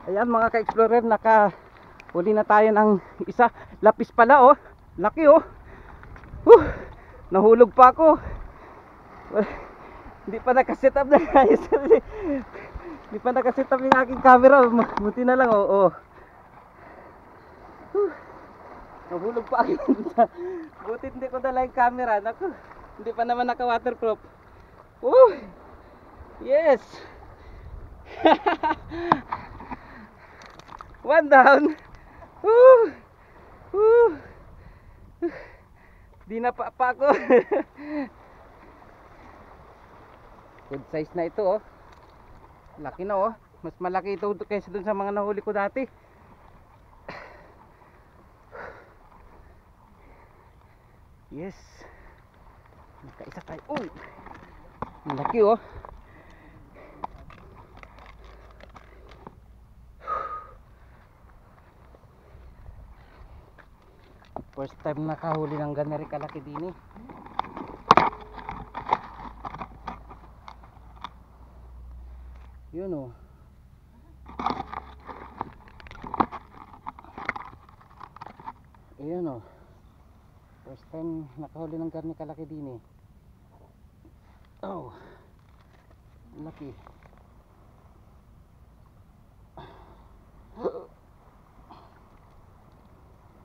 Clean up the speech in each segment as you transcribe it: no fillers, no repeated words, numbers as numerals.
Ayan mga ka-explorer, nakahuli na tayo ng isa. Lapis pala oh. Laki oh. Nahulog pa ako. Hindi pa nakaset up na guys. Hindi pa nakaset up yung aking camera. Buti na lang oh. Nahulog pa ako. Buti hindi ko dala yung camera. Naku, hindi pa naman naka waterproof. Yes. One down. Di na pa ako. Good size na ito oh. Laki na oh. Mas malaki ito kaysa dun sa mga nahuli ko dati. Yes. Nakaisa tayo. Uy. Laki oh. First time nakahuli ng ganari kalaki din eh. Yun oh. Ayan oh. First time nakahuli ng garni kalaki din eh. Oh. Laki.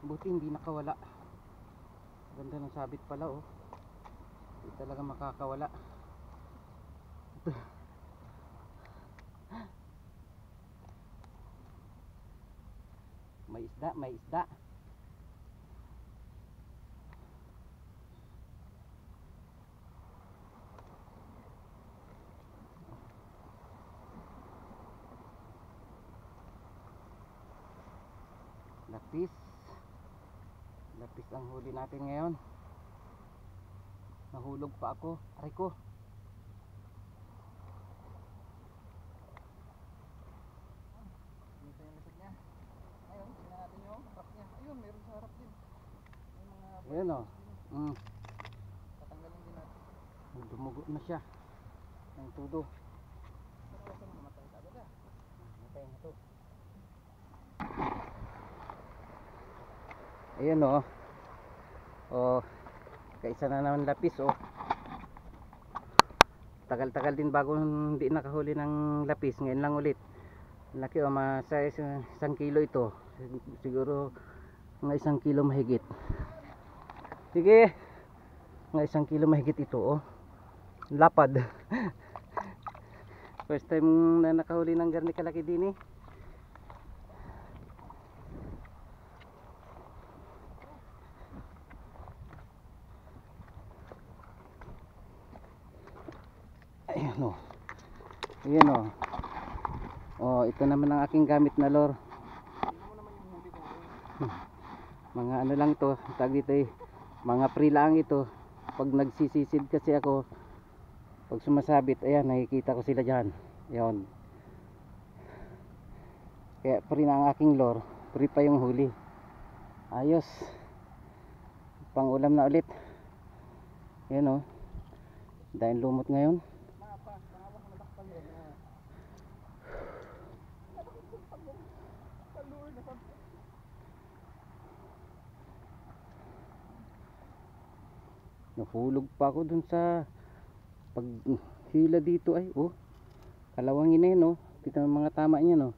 Buti hindi nakawala. Ganda ng sabit pala oh. Hindi talaga makakawala. May isda, may isda. Lapis. Lapis ang huli natin ngayon. Nahulog pa ako. Aray ko. Dito yung likod niya. Ayun, tingnan natin yung harap niya. Ayun, meron sa harap din. Ayun o. Tatanggalin din natin. Dumugo na siya. Ang tudo. Mamatay ka agad ah. Mamatay na to. Ayun o. Oh, kaisa na naman lapis oh. Tagal-tagal din bago hindi nakahuli ng lapis. Ngayon lang ulit. Laki oh, sa 1 kilo ito. Siguro mga 1 kilo mahigit. Sige. Mga 1 kilo mahigit ito oh. Lapad. First time na nakahuli ng garni kalaki din eh. Ayan o. Ayan o. Oh, ito naman ang aking gamit na lure. Mga ano lang to, tag dito eh. Mga free lang ito. Pag nagsisisid kasi ako, pag sumasabit, ayan, nakikita ko sila dyan. Ayan. Kaya free na ang aking lure. Free pa yung huli. Ayos. Pang ulam na ulit. Ayan o. Dahil lumot ngayon. Nahulog pa ako dun sa paghila dito ay oh. Kalawangin na yun oh. Kita ng mga tama niya no.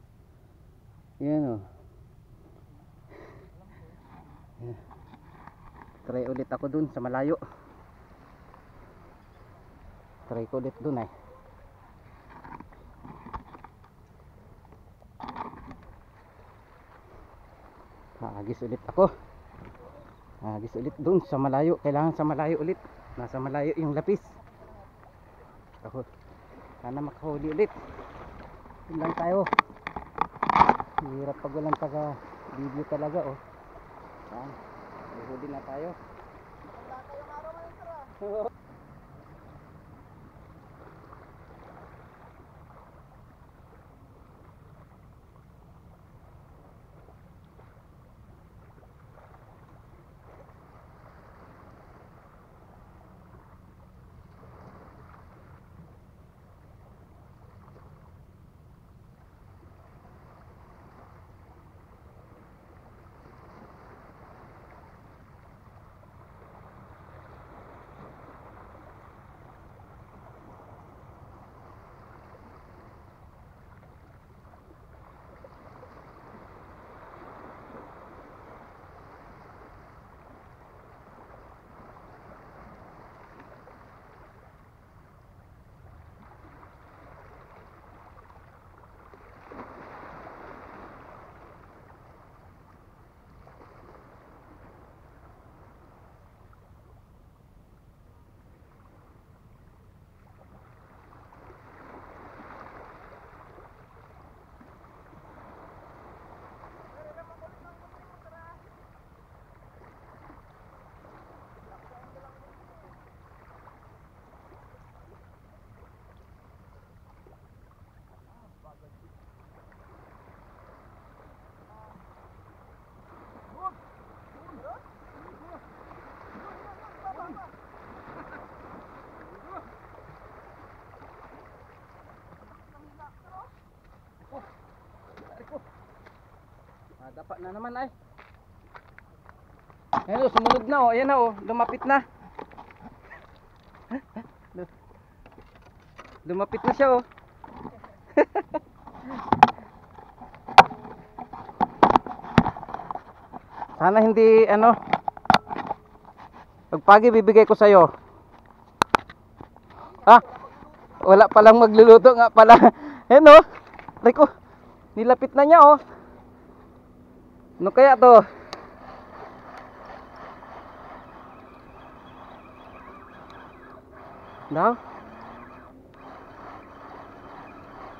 Ayan oh. Try ulit ako dun sa malayo. Try ko ulit dun ay. Agis ulit ako. Agis ulit dun sa malayo. Kailangan sa malayo ulit. Nasa malayo yung lapis. Ako. Sana makahuli ulit. Yun lang tayo. Hirap pag walang taga video talaga oh. Huli na tayo. Tapa na naman ay. Ayan o, sumunod na o. Ayan na o, lumapit na. Lumapit na siya o. Sana hindi ano. Pagpagi bibigay ko sa'yo. Ha? Wala palang magluluto nga pala. Ayan o. Riko, nilapit na niya o. Ano kaya to? Daw?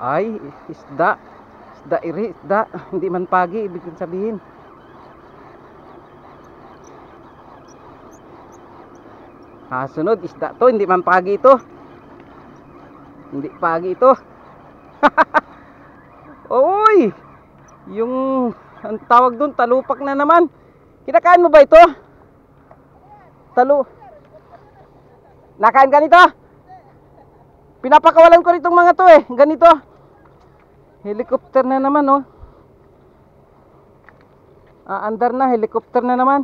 Ay, isda. Isda iri, isda. Hindi man pagi, ibig sabihin. Sunod, isda to, hindi man pagi ito. Hindi pagi ito. Oy! Yung ang tawag doon, talupak na naman. Kinakain mo ba ito? Nakain ka nito? Pinapakawalan ko itong mga to eh. Ganito. Helicopter na naman oh. Andar na, helicopter na naman.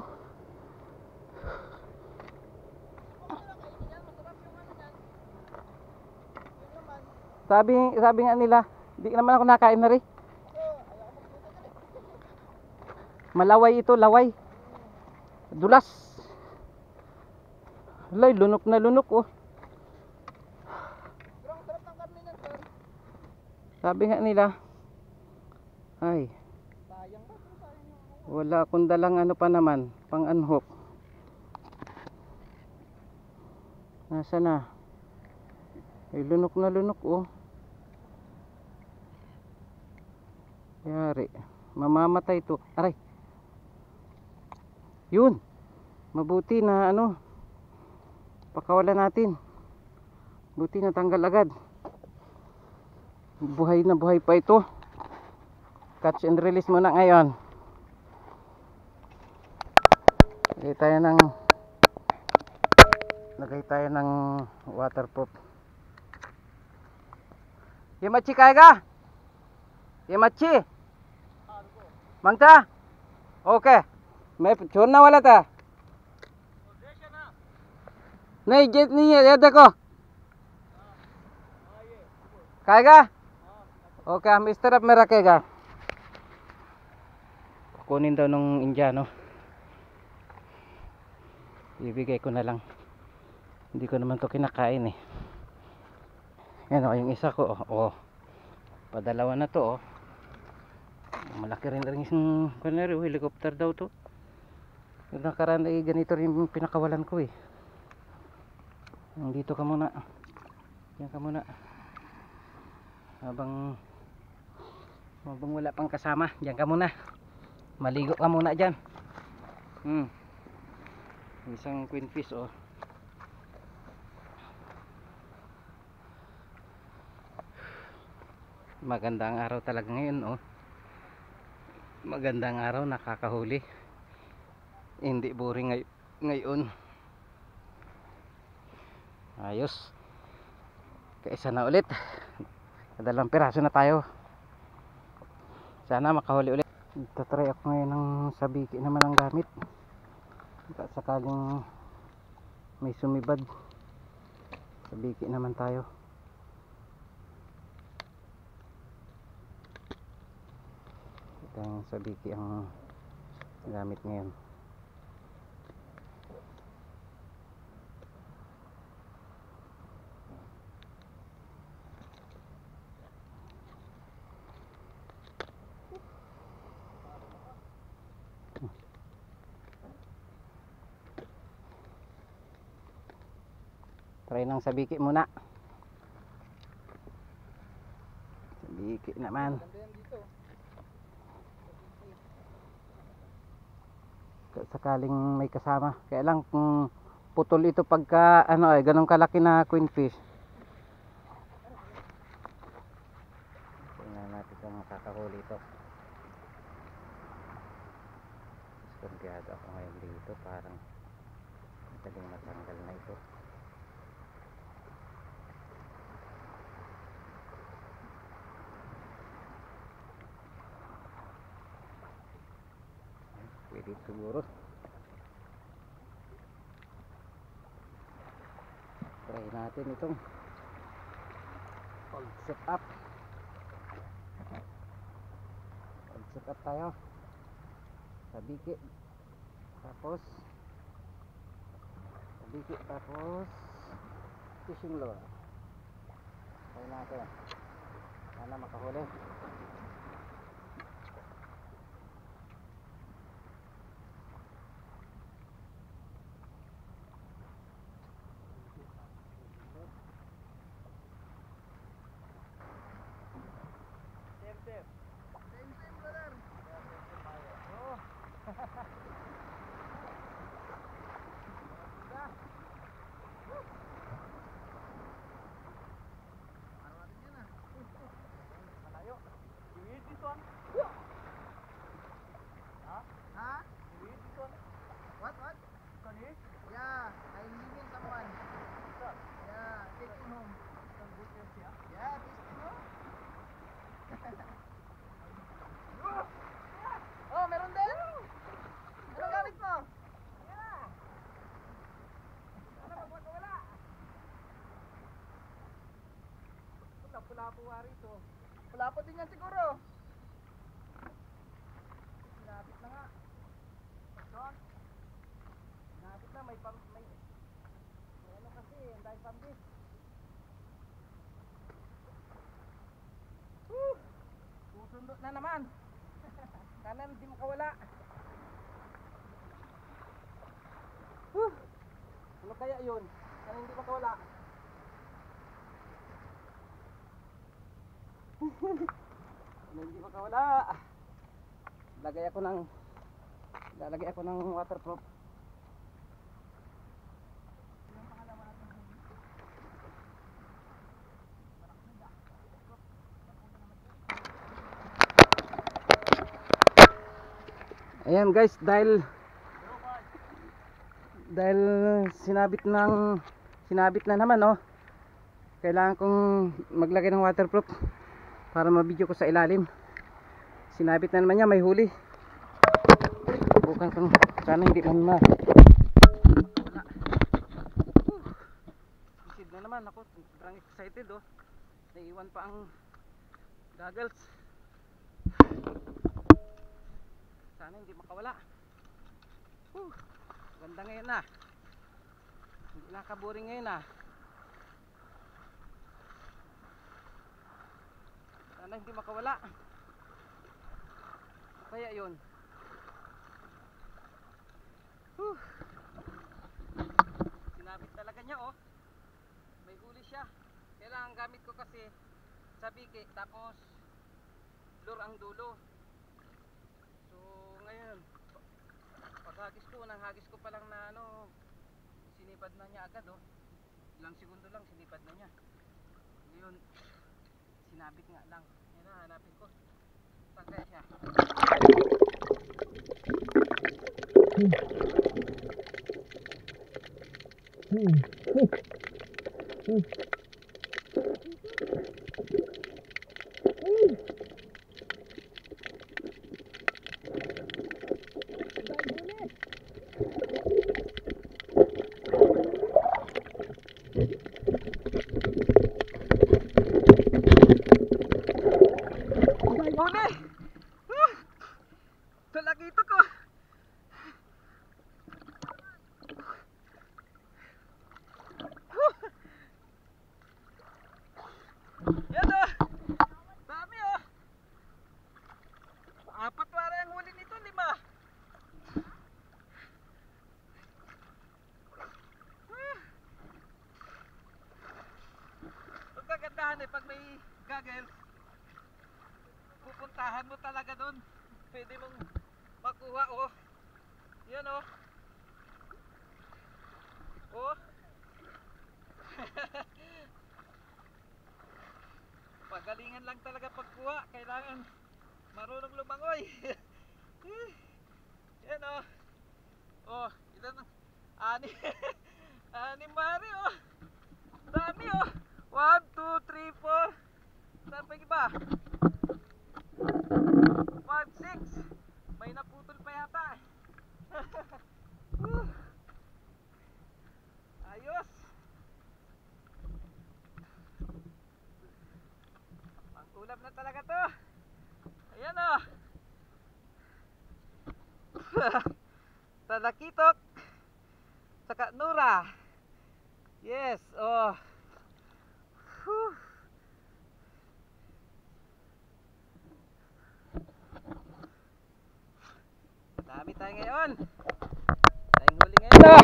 Sabi nga nila, hindi naman ako nakain na rin. Malaway ito, laway. Dulas. Lay, lunok na lunok oh. Sabi nga nila, ay, wala akong dalang ano pa naman, pang unhook. Nasa na? Ay, lunok na lunok oh. Yari, mamamatay to. Aray. Yun. Mabuti na ano. Pakawalan natin. Buti na tanggal agad. Buhay na buhay pa ito. Catch and release muna ngayon. Lagay tayo ng waterproof. Yamachi kaya ka? Yamachi? Mangta? Okay. मैं छोड़ने वाला था नहीं जेट नहीं है ये देखो खाएगा ओके हम इस तरफ में रखेगा kunin daw nung Indiano ibigay ko na lang hindi ko naman to kinakain eh yan o yung isa ko oh padalawa na to oh malaki rin yung helicopter daw to. Yung nakaraan ay ganito rin yung pinakawalan ko eh. Dito ka muna. Yan ka muna. Habang wala pang kasama, diyan ka muna. Maligo ka muna diyan. Isang queen fish oh. Magandang araw talaga ngayon oh. Magandang araw, nakakahuli. Hindi boring ngayon. Ayos. Kaisa na ulit. Dalawang piraso na tayo. Sana makahuli ulit. Tatry ako ngayon ng sabiki naman ang gamit. Sakaling may sumibad. Sabiki naman tayo. Ito yung sabiki ang gamit ngayon. Try ng sabiki muna. Sabiki naman. Sakaling may kasama. Kaya lang kung putol ito pagka ano ay ganun kalaki na queen fish. Tingnan natin kung makakahuli ito. Kumpiyado ako ngayon dito. Parang madaling matanggal na ito. mahigpit siguro. Try natin itong pag set up. Pag set up tayo sa biki, tapos sa biki, tapos fishing lure. Try natin, sana makahuli. Pula-po rito. Pula-po din yan siguro. Sinapit na nga. Pagson. Sinapit na, may ano kasi, ang dahil pambis. Susundo na naman. Sana hindi makawala. Ano kaya yun? Sana hindi makawala. Hindi makawala. Lalagay ako ng waterproof. Ayan guys, dahil sinabit na naman, oh. Kailangan kong maglagay ng waterproof para ma-video ko sa ilalim. Sinabit na naman niya, may huli. Bukan ko, sana hindi man ma. Isid na naman ako, sobrang excited, oh. Naiwan pa ang goggles. Sana hindi makawala. Ganda ngayon na. Hindi nakaboring ngayon na. Sana hindi makawala. Kaya yun. Sinabit talaga niya, oh. May huli siya. Kailangan gamit ko kasi sa biki, tapos lure ang dulo. So ngayon, paghagis ko, nang hagis ko pa lang na ano, sinipad na niya agad, oh. Ilang segundo lang sinipad na niya. Ngayon, sinabit nga lang. Yan na, hanapin ko. Saan kaya siya? Talagito ko. Yan, oh. Dami, oh. Apat para ang huli nito, 5. Ang kagandahan, pag may goggles, pupuntahan mo talaga doon. Pwede mong makuha, oh. Yan, oh. Oh. Pagalingan lang talaga pagkuha. Kailangan marunong lumangoy. Yan, oh. Oh, ilan? 6. 6 mari, oh. Dami, oh. 1, 2, 3, 4. Saan pa yung iba? 5, 6. May naputol pa yata. Ulam na talaga to. Ayan o. Talakitok. Saka nura. Yes, oh. Whew. Dami tayo ngayon. Tayong huli ngayon oh.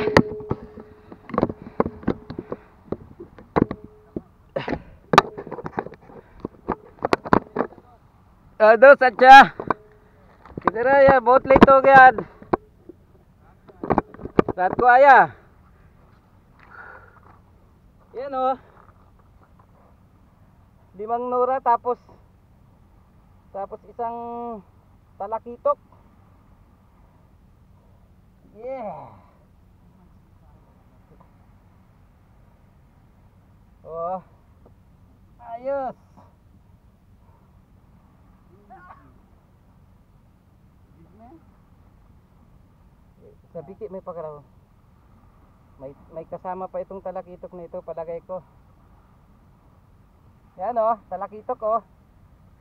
Aduh saja. Kita ya बहुत late हो गया आज. रात को आया. Yan oh. 5 nura tapos isang talakitok. Yeah. Oh. Ayos. Sa biki may pagkaraw. May kasama pa itong talakitok na ito, palagay ko. Yan oh, talakitok oh.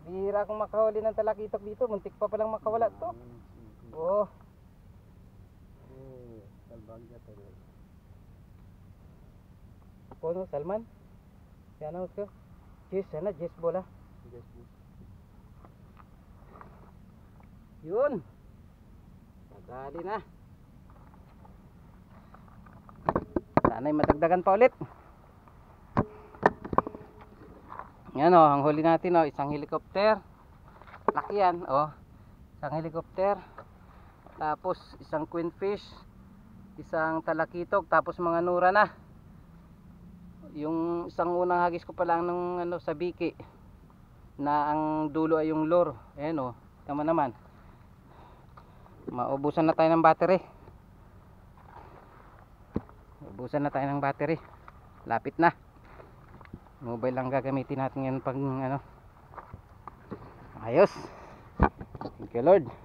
Bihira akong makahuli ng talakitok dito, muntik pa palang makawala to. Oh. Kung Salman? Yan oh, उसको Jess, है ना Jess bola. Yun. Nadali na. Sana'y madagdagan pa ulit. Yan o, ang huli natin o, isang helicopter. Laki yan o. Isang helicopter. Tapos isang queenfish. Isang talakitok. Tapos mga nura na. Yung isang unang hagis ko pa lang nung ano, sa biki. Na ang dulo ay yung lure. Ayan o, tama naman. Maubusan na tayo ng battery. Ubusan na tayo ng battery. Lapit na. Mobile lang gagamitin natin yan pag ano. Ayos. Thank you Lord.